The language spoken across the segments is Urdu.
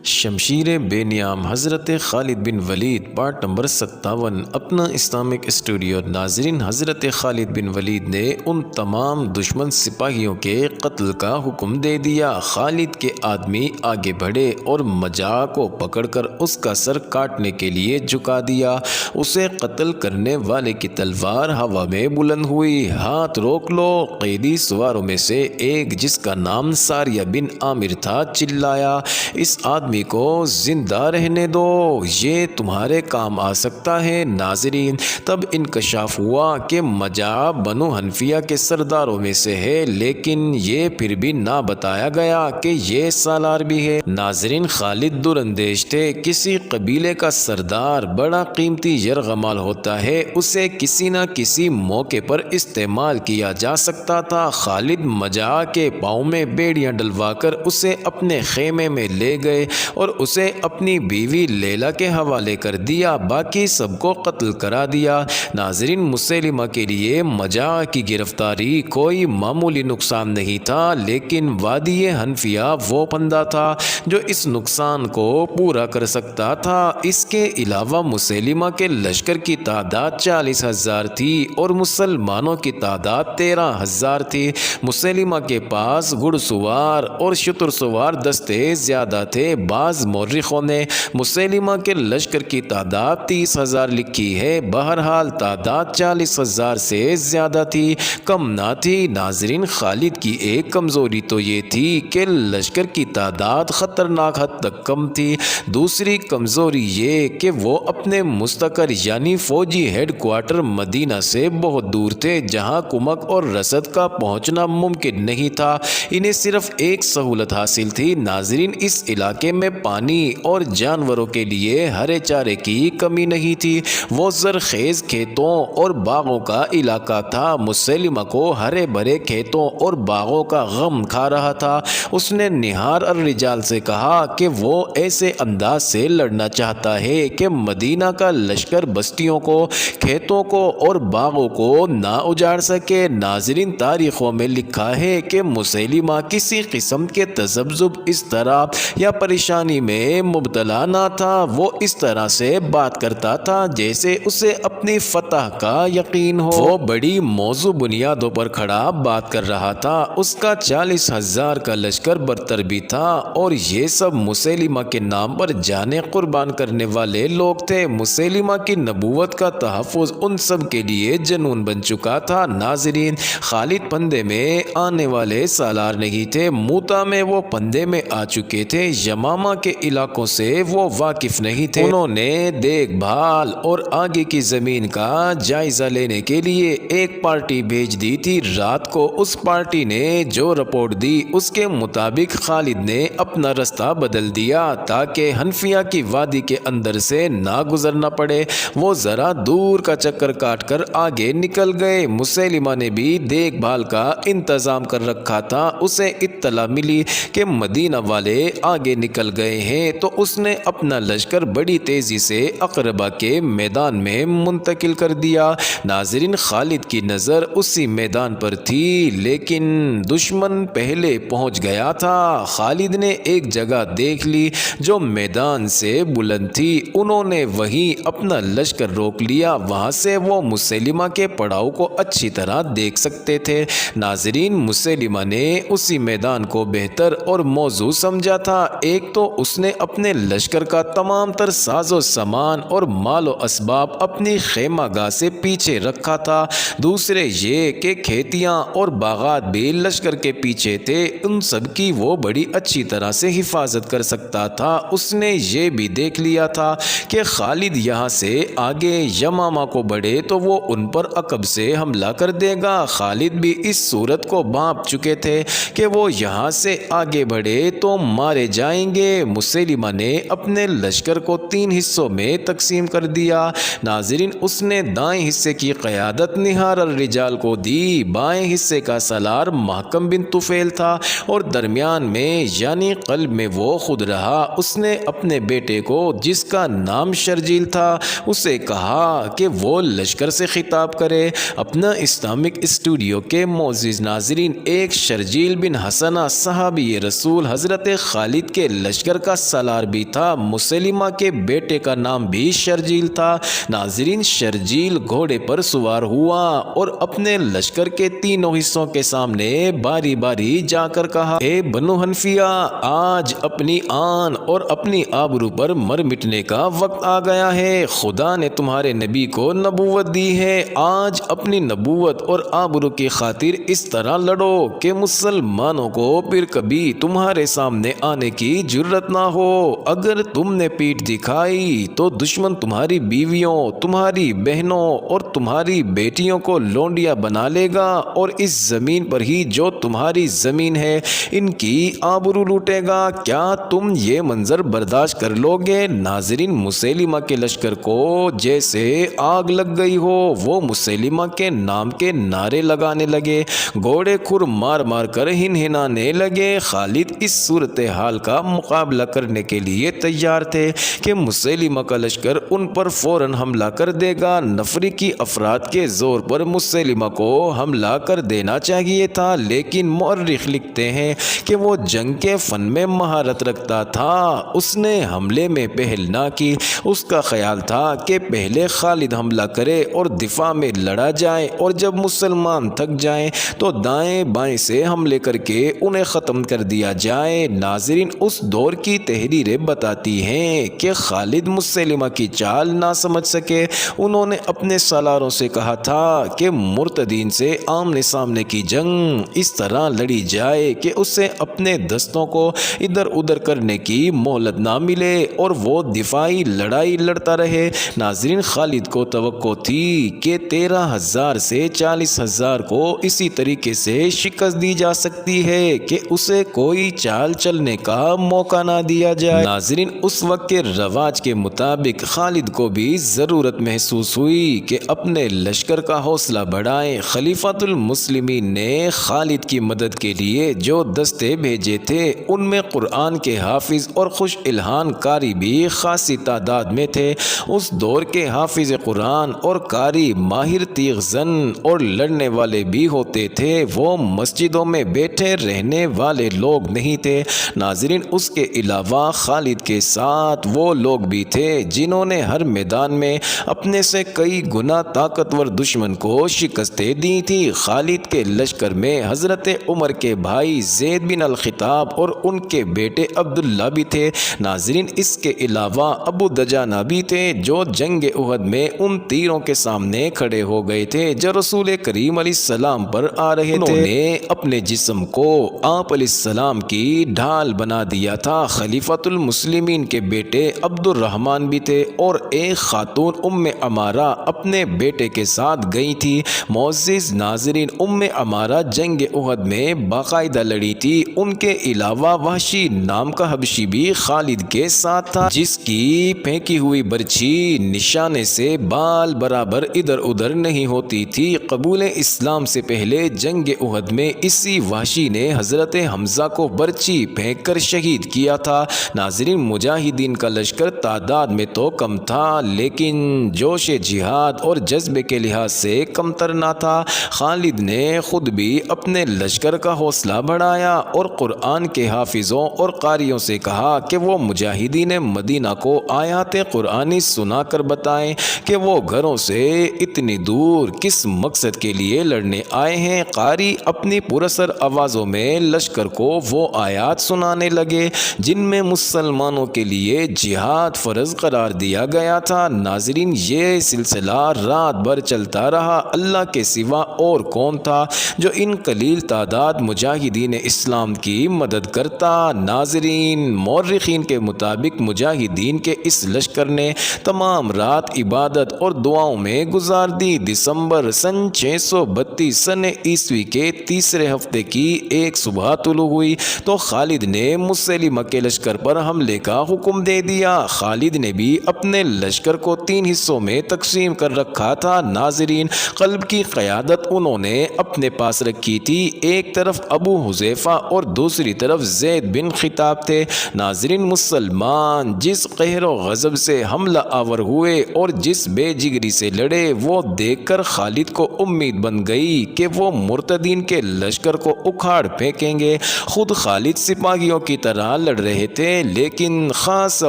شمشیر بے نیام حضرت خالد بن ولید پارٹ نمبر 57 اپنا اسلامک اسٹوڈیو۔ ناظرین، حضرت خالد بن ولید نے ان تمام دشمن سپاہیوں کے قتل کا حکم دے دیا۔ خالد کے آدمی آگے بڑھے اور مجاع کو پکڑ کر اس کا سر کاٹنے کے لیے جھکا دیا۔ اسے قتل کرنے والے کی تلوار ہوا میں بلند ہوئی۔ ہاتھ روک لو! قیدی سواروں میں سے ایک، جس کا نام ساریہ بن عامر تھا، چلایا، اس آدمی کو زندہ رہنے دو، یہ تمہارے کام آ سکتا ہے۔ ناظرین، تب انکشاف ہوا کہ مجاع بنو حنفیہ کے سرداروں میں سے ہے، لیکن یہ پھر بھی نہ بتایا گیا کہ یہ سالار بھی ہے۔ ناظرین، خالد دراندیش تھے۔ کسی قبیلے کا سردار بڑا قیمتی یرغمال ہوتا ہے، اسے کسی نہ کسی موقع پر استعمال کیا جا سکتا تھا۔ خالد مجاع کے پاؤں میں بیڑیاں ڈلوا کر اسے اپنے خیمے میں لے گئے اور اسے اپنی بیوی لیلا کے حوالے کر دیا، باقی سب کو قتل کرا دیا۔ ناظرین، مسیلمہ کے لیے مجاع کی گرفتاری کوئی معمولی نقصان نہیں تھا، لیکن وادی حنفیہ وہ پندہ تھا جو اس نقصان کو پورا کر سکتا تھا۔ اس کے علاوہ مسیلمہ کے لشکر کی تعداد 40,000 تھی اور مسلمانوں کی تعداد 13,000 تھی۔ مسیلمہ کے پاس گھڑ سوار اور شتر سوار دستے زیادہ تھے۔ بعض مورخوں نے مسیلمہ کے لشکر کی تعداد 30,000 لکھی ہے، بہرحال تعداد 40,000 سے زیادہ تھی، کم نہ تھی۔ ناظرین، خالد کی ایک کمزوری تو یہ تھی کہ لشکر کی تعداد خطرناک حد تک کم تھی۔ دوسری کمزوری یہ کہ وہ اپنے مستقر یعنی فوجی ہیڈ کوارٹر مدینہ سے بہت دور تھے، جہاں کمک اور رسد کا پہنچنا ممکن نہیں تھا۔ انہیں صرف ایک سہولت حاصل تھی۔ ناظرین، اس علاقے میں پانی اور جانوروں کے لیے ہرے چارے کی کمی نہیں تھی۔ وہ زرخیز کھیتوں اور باغوں کا علاقہ تھا۔ مسیلمہ کو ہرے بھرے کھیتوں اور باغوں کا غم کھا رہا تھا۔ اس نے نہار الرجال سے کہا کہ وہ ایسے انداز سے لڑنا چاہتا ہے کہ مدینہ کا لشکر بستیوں کو، کھیتوں کو اور باغوں کو نہ اجاڑ سکے۔ ناظرین، تاریخوں میں لکھا ہے کہ مسیلمہ کسی قسم کے تذبذب، اضطراب یا پریشانی میں مبتلا نہ تھا۔ وہ اس طرح سے بات کرتا تھا جیسے اسے اپنی فتح کا یقین ہو۔ وہ بڑی موزوں بنیادوں پر کھڑا بات کر رہا تھا۔ اس کا 40,000 کا لشکر برتر بھی تھا اور یہ سب مسیلمہ کے نام پر جانیں قربان کرنے والے لوگ تھے۔ مسیلمہ کی نبوت کا تحفظ ان سب کے لیے جنون بن چکا تھا۔ ناظرین، خالد پندے میں آنے والے سالار نہیں تھے۔ موتا میں وہ پندے میں آ چکے تھے، یمامہ کے علاقوں سے وہ واقف نہیں تھے۔ انہوں نے دیکھ بھال اور آگے کی زمین کا جائزہ لینے کے لیے ایک پارٹی بھیج دی تھی۔ رات کو اس پارٹی نے جو رپورٹ دی، اس کے مطابق خالد نے اپنا رستہ بدل دیا تاکہ حنفیہ کی وادی کے اندر سے نہ گزرنا پڑے۔ وہ ذرا دور کا چکر کاٹ کر آگے نکل گئے۔ مسیلمہ نے بھی دیکھ بھال کا انتظام کر رکھا تھا۔ اسے اطلاع ملی کہ مدینہ والے آگے نکل گئے ہیں تو اس نے اپنا لشکر بڑی تیزی سے اقربہ کے میدان میں منتقل کر دیا۔ ناظرین، خالد کی نظر اسی میدان پر تھی، لیکن دشمن پہلے پہنچ گیا تھا۔ خالد نے ایک جگہ دیکھ لی جو میدان سے بلند تھی۔ انہوں نے وہیں اپنا لشکر روک لیا، وہاں سے وہ مسیلمہ کے پڑاؤ کو اچھی طرح دیکھ سکتے تھے۔ ناظرین، مسیلمہ نے اسی میدان کو بہتر اور موزوں سمجھا تھا۔ ایک تو اس نے اپنے لشکر کا تمام تر ساز و سامان اور مال و اسباب اپنی خیمہ گاہ سے پیچھے رکھا تھا، دوسرے یہ کہ کھیتیاں اور باغات بھی لشکر کے پیچھے تھے، ان سب کی وہ بڑی اچھی طرح سے حفاظت کر سکتا تھا۔ اس نے یہ بھی دیکھ لیا تھا کہ خالد یہاں سے آگے یمامہ کو بڑھے تو وہ ان پر عقب سے حملہ کر دے گا۔ خالد بھی اس صورت کو بھانپ چکے تھے کہ وہ یہاں سے آگے بڑھے تو مارے جائیں گے۔ مسیلمہ نے اپنے لشکر کو 3 حصوں میں تقسیم کر دیا۔ ناظرین، اس نے دائیں حصے کی قیادت نہار الرجال کو دی، بائیں حصے کا سالار محکم بن طفیل تھا اور درمیان میں یعنی قلب میں وہ خود رہا۔ اس نے اپنے بیٹے کو، جس کا نام شرجیل تھا، اسے کہا کہ وہ لشکر سے خطاب کرے۔ اپنا اسلامک اسٹوڈیو کے معزز ناظرین، ایک شرجیل بن حسنہ صحابی رسول حضرت خالد کے لشکر کا سالار بھی تھا۔ مسیلمہ کے بیٹے کا نام بھی شرجیل تھا۔ ناظرین، شرجیل گھوڑے پر سوار ہوا اور اپنے لشکر کے تینوں حصوں کے سامنے باری باری جا کر کہا، اے بنو حنفیہ، آج اپنی آن اور اپنی آبرو پر مر مٹنے کا وقت آ گیا ہے۔ خدا نے تمہارے نبی کو نبوت دی ہے، آج اپنی نبوت اور آبرو کی خاطر اس طرح لڑو کہ مسلمانوں کو پھر کبھی تمہارے سامنے آنے کی جرت نہ ہو۔ اگر تم نے پیٹھ دکھائی تو دشمن تمہاری بیویوں، تمہاری بہنوں اور تمہاری بیٹیوں کو لونڈیا بنا لے گا اور اس زمین پر ہی جو تمہاری زمین ہے ان کی آبرو لوٹے گا۔ کیا تم یہ منظر برداشت کر لو گے؟ ناظرین، مسیلمہ کے لشکر کو جیسے آگ لگ گئی ہو، وہ مسیلمہ کے نام کے نعرے لگانے لگے، گھوڑے کھر مار مار کر ہنہنانے لگے۔ خالد اس صورتحال کا مقابلہ کرنے کے لیے تیار تھے کہ مسیلمہ کا لشکر ان پر فوراً حملہ کر دے گا۔ نفری کی افراد کے زور پر مسیلمہ کو حملہ کر دینا چاہیے تھا، لیکن مورخ لکھتے ہیں کہ وہ جنگ کے فن میں مہارت رکھتا تھا، اس نے حملے میں پہل نہ کی۔ اس کا خیال تھا کہ پہلے خالد حملہ کرے اور دفاع میں لڑا جائے اور جب مسلمان تھک جائیں تو دائیں بائیں سے حملے کر کے انہیں ختم کر دیا جائے۔ ناظرین، اس دور کی تحریریں بتاتی ہیں کہ خالد مسیلمہ کی چال نہ سمجھ سکے۔ انہوں نے اپنے سالاروں سے کہا تھا کہ مرتدین سے آمنے سامنے کی جنگ اس طرح لڑی جائے کہ اسے اپنے دستوں کو ادھر ادھر کرنے کی مہلت نہ ملے اور وہ دفاعی لڑائی لڑتا رہے۔ ناظرین، خالد کو توقع تھی کہ 13,000 سے 40,000 کو اسی طریقے سے شکست دی جا سکتی ہے کہ اسے کوئی چال چلنے کا موقع نہ دیا جائے۔ ناظرین، اس وقت کے رواج کے مطابق خالد کو بھی ضرورت محسوس ہوئی کہ اپنے لشکر کا حوصلہ بڑھائیں۔ خلیفۃ المسلمین نے خالد کی مدد کے لیے جو دستے بھیجے تھے ان میں قرآن کے حافظ اور خوش الہان قاری بھی خاصی تعداد میں تھے۔ اس دور کے حافظ قرآن اور قاری ماہر تیغ زن اور لڑنے والے بھی ہوتے تھے، وہ مسجدوں میں بیٹھے رہنے والے لوگ نہیں تھے۔ ناظرین، اس کے علاوہ خالد کے ساتھ وہ لوگ بھی تھے جنہوں نے ہر میدان میں اپنے سے کئی گنا طاقتور دشمن کو شکستیں دی تھی۔ خالد کے لشکر میں حضرت عمر کے بھائی زید بن الخطاب اور ان کے بیٹے عبداللہ بھی تھے۔ ناظرین، اس کے علاوہ ابو دجانہ بھی تھے جو جنگ احد میں ان تیروں کے سامنے کھڑے ہو گئے تھے جو رسول کریم علیہ السلام پر آ رہے تھے۔ انہوں نے اپنے جسم کو آپ علیہ السلام کی ڈھال بنا دیا تھا۔ خلیفۃ المسلمین کے بیٹے عبد الرحمن بھی تھے اور ایک خاتون ام عمارہ اپنے بیٹے کے ساتھ گئی تھی۔ معزز ناظرین، ام عمارہ جنگ احد میں باقاعدہ لڑی تھی۔ ان کے علاوہ وحشی نام کا حبشی بھی خالد کے ساتھ تھا جس کی پھینکی ہوئی برچھی نشانے سے بال برابر ادھر ادھر نہیں ہوتی تھی۔ قبول اسلام سے پہلے جنگ احد میں اسی وحشی نے حضرت حمزہ کو برچھی پھینک کر شہید کیا تھا۔ ناظرین، مجاہدین کا لشکر تعداد میں تو کم تھا لیکن جوش جہاد اور جذبے کے لحاظ سے کمتر نہ تھا۔ خالد نے خود بھی اپنے لشکر کا حوصلہ بڑھایا اور قرآن کے حافظوں اور قاریوں سے کہا کہ وہ مجاہدین مدینہ کو آیات قرآنی سنا کر بتائیں کہ وہ گھروں سے اتنی دور کس مقصد کے لیے لڑنے آئے ہیں۔ قاری اپنی پراسر آوازوں میں لشکر کو وہ آیات سنانے لگے جن میں مسلمانوں کے لیے جہاد فرض قرار دیا گیا تھا۔ ناظرین، یہ سلسلہ رات بھر چلتا رہا۔ اللہ کے سوا اور کون تھا جو ان قلیل تعداد مجاہدین اسلام کی مدد کرتا؟ ناظرین، مورخین کے مطابق مجاہدین کے اس لشکر نے تمام رات عبادت اور دعاؤں میں گزار دی۔ دسمبر سن 632 سن عیسوی کے تیسرے ہفتے کی ایک صبح طلوع ہوئی تو خالد نے مسیلمہ کے لشکر پر حملے کا حکم دے دیا۔ خالد نے بھی اپنے لشکر کو 3 حصوں میں تقسیم کر رکھا تھا۔ ناظرین، قلب کی قیادت انہوں نے اپنے پاس رکھی تھی۔ ایک طرف ابو حذیفہ اور دوسری طرف زید بن خطاب تھے۔ ناظرین، مسلمان جس قہر و غضب سے حملہ آور ہوئے اور جس بے جگری سے لڑے وہ دیکھ کر خالد کو امید بن گئی کہ وہ مرتدین کے لشکر کو اکھاڑ پھینکیں گے۔ خود خالد سپاہیوں کی طرح طرح لڑ رہے تھے، لیکن خاصا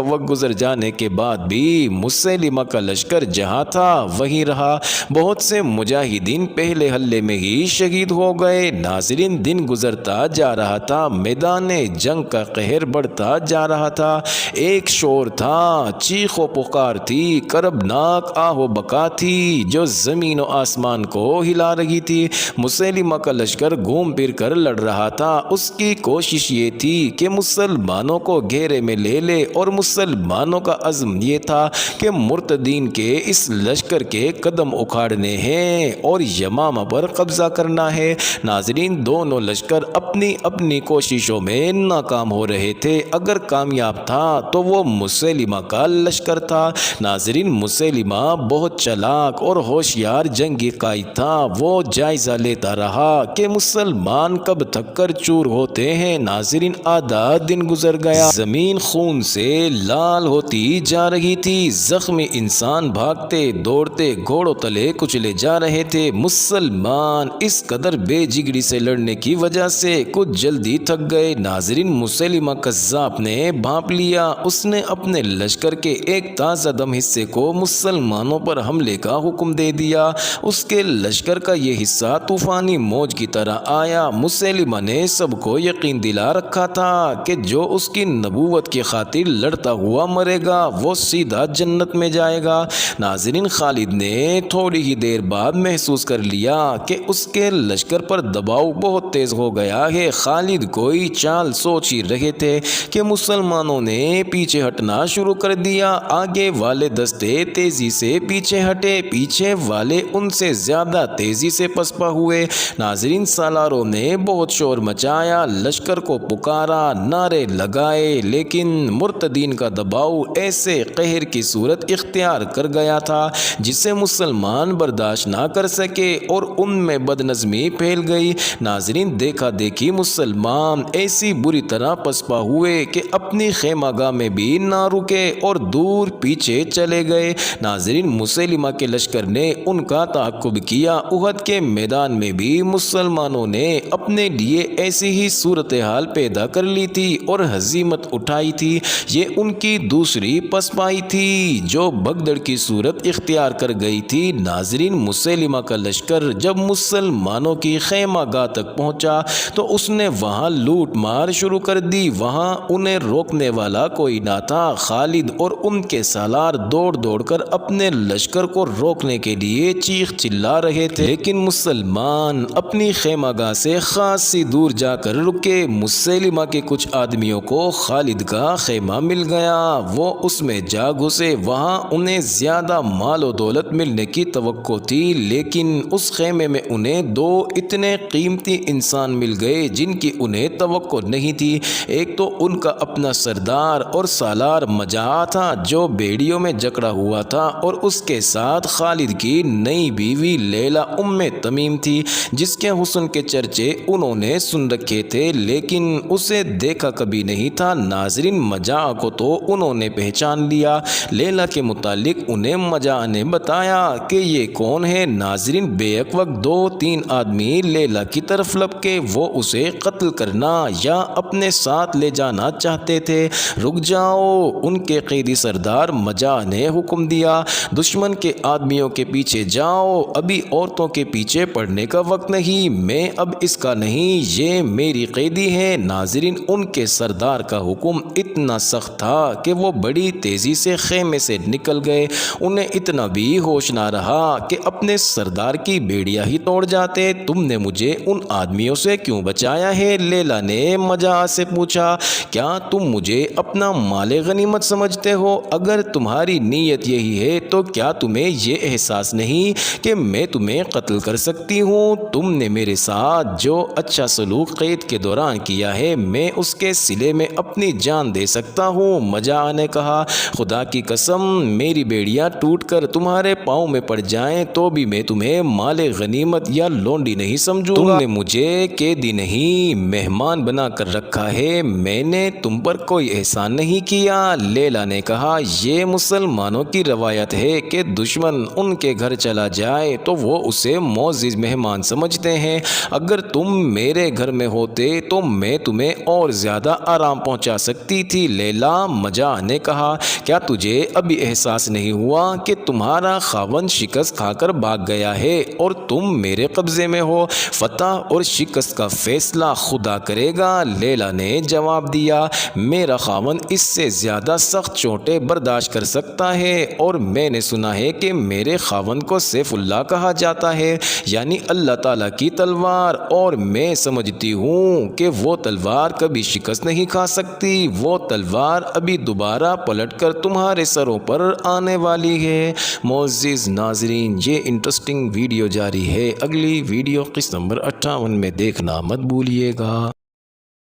وقت گزر جانے کے بعد بھی مسیلمہ کا لشکر جہاں تھا وہیں رہا۔ بہت سے مجاہدین پہلے حملے میں ہی شہید ہو گئے۔ ناظرین، دن گزرتا جا رہا تھا، میدان جنگ کا قہر بڑھتا جا رہا تھا۔ ایک شور تھا، چیخ و پکار تھی، کربناک آہ و بکا تھی جو زمین و آسمان کو ہلا رہی تھی۔ مسیلمہ کا لشکر گھوم پھر کر لڑ رہا تھا۔ اس کی کوشش یہ تھی کہ مسلمانوں کو گھیرے میں لے لے، اور مسلمانوں کا عزم یہ تھا کہ مرتدین کے اس لشکر کے قدم اکھاڑنے ہیں اور یمامہ پر قبضہ کرنا ہے۔ ناظرین، دونوں لشکر اپنی اپنی کوششوں میں ناکام ہو رہے تھے۔ اگر کامیاب تھا تو وہ مسیلمہ کا لشکر تھا۔ ناظرین، مسیلمہ بہت چالاک اور ہوشیار جنگی قائد تھا۔ وہ جائزہ لیتا رہا کہ مسلمان کب تھک کر چور ہوتے ہیں۔ ناظرین، آدھا دن گزر گیا، زمین خون سے لال ہوتی جا رہی تھی، زخمی انسان بھاگتے دوڑتے گھوڑوں تلے کچلے جا رہے تھے۔ مسلمان اس قدر بے جگری سے لڑنے کی وجہ سے کچھ جلدی تھک گئے۔ ناظرین، مسیلمہ کذاب نے بھانپ لیا۔ اس نے اپنے لشکر کے ایک تازہ دم حصے کو مسلمانوں پر حملے کا حکم دے دیا۔ اس کے لشکر کا یہ حصہ طوفانی موج کی طرح آیا۔ مسیلمہ نے سب کو یقین دلا رکھا تھا کہ جو اس کی نبوت کی خاطر لڑتا ہوا مرے گا وہ سیدھا جنت میں جائے گا۔ ناظرین، خالد نے تھوڑی ہی دیر بعد محسوس کر لیا کہ اس کے لشکر پر دباؤ بہت تیز ہو گیا ہے۔ خالد کوئی چال سوچ ہی رہے تھے کہ مسلمانوں نے پیچھے ہٹنا شروع کر دیا۔ آگے والے دستے تیزی سے پیچھے ہٹے، پیچھے والے ان سے زیادہ تیزی سے پسپا ہوئے۔ ناظرین، سالاروں نے بہت شور مچایا، لشکر کو پکارا، نعرے لگائے، لیکن مرتدین کا دباؤ ایسے قہر کی صورت اختیار کر گیا تھا جسے مسلمان برداشت نہ کر سکے اور ان میں بدنظمی پھیل گئی۔ ناظرین، دیکھا دیکھی مسلمان ایسی بری طرح پسپا ہوئے کہ اپنی خیمہ گاہ میں بھی نہ رکے اور دور پیچھے چلے گئے۔ ناظرین، مسیلمہ کے لشکر نے ان کا تعاقب کیا۔ احد کے میدان میں بھی مسلمانوں نے اپنے لیے ایسی ہی صورتحال پیدا کر لی تھی اور ہزیمت اٹھائی تھی۔ یہ ان کی دوسری پسپائی تھی جو بگدڑ کی صورت اختیار کر گئی تھی۔ ناظرین، مسیلمہ کا لشکر جب مسلمانوں کی خیمہ گاہ تک پہنچا تو اس نے وہاں لوٹ مار شروع کر دی۔ وہاں انہیں روکنے والا کوئی نہ تھا۔ خالد اور ان کے سالار دوڑ دوڑ کر اپنے لشکر کو روکنے کے لیے چیخ چلا رہے تھے، لیکن مسلمان اپنی خیمہ گاہ سے خاصی دور جا کر رکے۔ مسیلمہ کے کچھ آدمیوں کو خالد کا خیمہ مل گیا، وہ اس میں جا گھسے۔ وہاں انہیں زیادہ مال و دولت ملنے کی توقع تھی، لیکن اس خیمے میں انہیں دو اتنے قیمتی انسان مل گئے جن کی انہیں توقع نہیں تھی۔ ایک تو ان کا اپنا سردار اور سالار مجاع تھا جو بیڑیوں میں جکڑا ہوا تھا، اور اس کے ساتھ خالد کی نئی بیوی لیلا تمیم تھی جس کے حسن کے چرچے انہوں نے سن رکھے تھے لیکن اسے دیکھا کبھی نہیں تھا۔ ناظرین، مجاع کو تو انہوں نے پہچان لیا۔ لیلا کے متعلق انہیں مجاع نے بتایا کہ یہ کون ہے۔ ناظرین، بیک وقت دو تین آدمی لیلا کی طرف لپکے، وہ اسے قتل کرنا یا اپنے ساتھ لے جانا چاہتے تھے۔ رک جاؤ، ان کے قیدی سردار مجاع نے حکم دیا، دشمن کے آدمیوں کے پیچھے جاؤ، ابھی عورتوں کے پیچھے پڑنے کا وقت نہیں، میں اب اس کا نہیں، یہ میری قیدی ہے۔ ناظرین، ان کے سردار کا حکم اتنا سخت تھا کہ وہ بڑی تیزی سے خیمے سے نکل گئے۔ انہیں اتنا بھی ہوش نہ رہا کہ اپنے سردار کی بیڑیاں ہی توڑ جاتے۔ تم نے مجھے ان آدمیوں سے کیوں بچایا ہے؟ لیلا نے مجاع سے پوچھا، کیا تم مجھے اپنا مال غنیمت سمجھتے ہو؟ اگر تمہاری نیت یہی ہے تو کیا تمہیں یہ احساس نہیں کہ میں تمہیں قتل کر سکتی ہوں؟ تم نے میرے ساتھ جو اچھا سلوک قید کے دوران کیا ہے میں اس کے صلے میں اپنی جان دے سکتا ہوں۔ مجاع نے کہا، خدا کی قسم، میری بیڑیاں ٹوٹ کر تمہارے پاؤں میں پڑ جائیں تو بھی میں تمہیں مال غنیمت یا لونڈی نہیں سمجھوں گا۔ تم نے مجھے قیدی نہیں مہمان بنا کر رکھا ہے، میں نے تم پر کوئی احسان نہیں کیا۔ لیلا نے کہا، یہ مسلمانوں کی روایت ہے کہ دشمن ان کے گھر چلا جائے تو وہ اسے معزز مہمان سمجھتے ہیں۔ اگر تم میرے گھر میں ہوتے تو میں تمہیں اور زیادہ زیادہ آرام پہنچا سکتی تھی۔ لیلا مجا نے کہا، کیا تجھے ابھی احساس نہیں ہوا کہ تمہارا خاوند شکست کھا کر بھاگ گیا ہے اور تم میرے قبضے میں ہو؟ فتح اور شکست کا فیصلہ خدا کرے گا۔ لیلا نے جواب دیا، میرا خاوند اس سے زیادہ سخت چوٹیں برداشت کر سکتا ہے، اور میں نے سنا ہے کہ میرے خاوند کو سیف اللہ کہا جاتا ہے، یعنی اللہ تعالیٰ کی تلوار، اور میں سمجھتی ہوں کہ وہ تلوار کبھی شکست نہیں کھا سکتی۔ وہ تلوار ابھی دوبارہ پلٹ کر تمہارے سروں پر آنے والی ہے۔ معزز ناظرین، یہ انٹرسٹنگ ویڈیو جاری ہے، اگلی ویڈیو قسط نمبر 58 میں دیکھنا مت بھولیے گا۔